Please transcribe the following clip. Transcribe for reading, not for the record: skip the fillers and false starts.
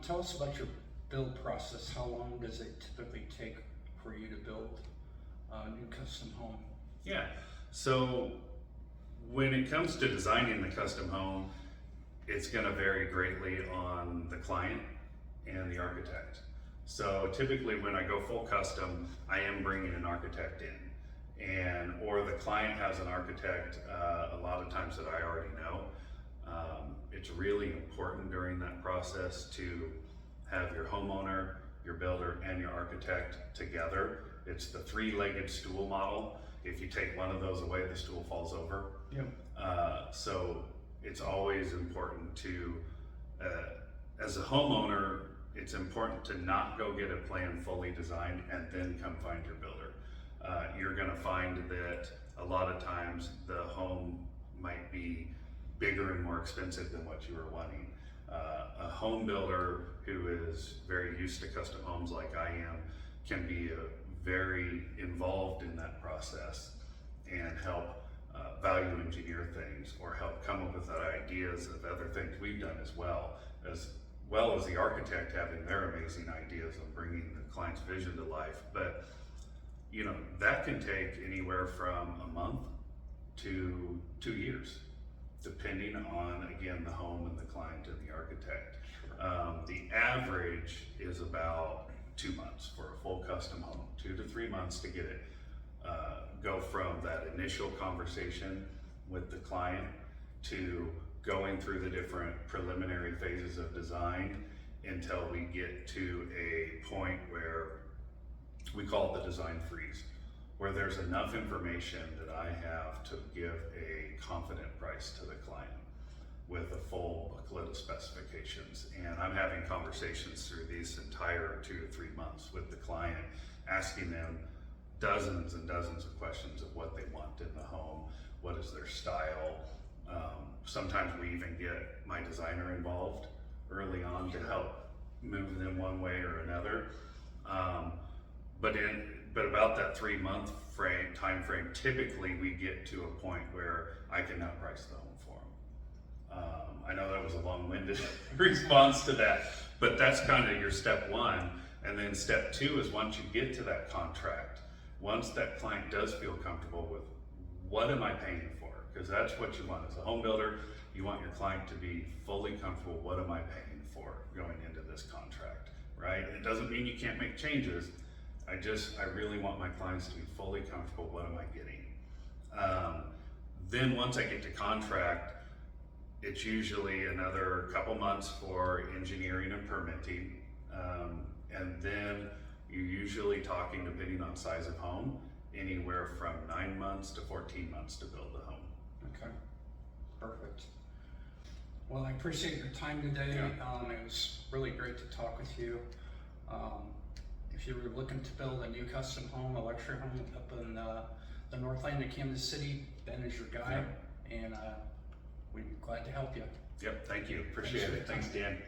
Tell us about your build process. How long does it typically take for you to build a new custom home? Yeah, so when it comes to designing the custom home, it's going to vary greatly on the client and the architect. So typically when I go full custom, I am bringing an architect in, or the client has an architect a lot of times that I already know. It's really important during that process to have your homeowner, your builder, and your architect together. It's the three-legged stool model. If you take one of those away, the stool falls over. Yep. So it's always important to, as a homeowner, it's important to not go get a plan fully designed and then come find your builder. You're gonna find that a lot of times the home might be bigger and more expensive than what you were wanting. A home builder who is very used to custom homes like I am can be very involved in that process and help value engineer things or help come up with ideas of other things we've done as well as the architect having their amazing ideas of bringing the client's vision to life. But you know, that can take anywhere from a month to 2 years, depending on, again, the home and the client and the architect. The average is about 2 months for a full custom home, 2 to 3 months to get it, go from that initial conversation with the client to going through the different preliminary phases of design until we get to a point where we call it the design freeze, where there's enough information that I have to give a confident price to the client with a full booklet of specifications. And I'm having conversations through these entire 2 to 3 months with the client, asking them dozens and dozens of questions of what they want in the home, what is their style. Sometimes we even get my designer involved early on to help move them one way or another. But about that 3 month time frame, typically we get to a point where I can now price the home for them. I know that was a long-winded response to that, but that's kind of your step one. And then step two is once you get to that contract, once that client does feel comfortable with what am I paying for? Because that's what you want as a home builder. You want your client to be fully comfortable. What am I paying for going into this contract, right? It doesn't mean you can't make changes. I really want my clients to be fully comfortable. What am I getting? Then once I get to contract, it's usually another couple months for engineering and permitting. And then you're usually talking, depending on size of home, anywhere from 9 months to 14 months to build the home. Okay, perfect. Well, I appreciate your time today. Yeah. It was really great to talk with you. If you were looking to build a new custom home, a luxury home up in the Northland of Kansas City, Ben is your guy, and we'd be glad to help you. Yep, thank you. Appreciate it. Thanks, Dan.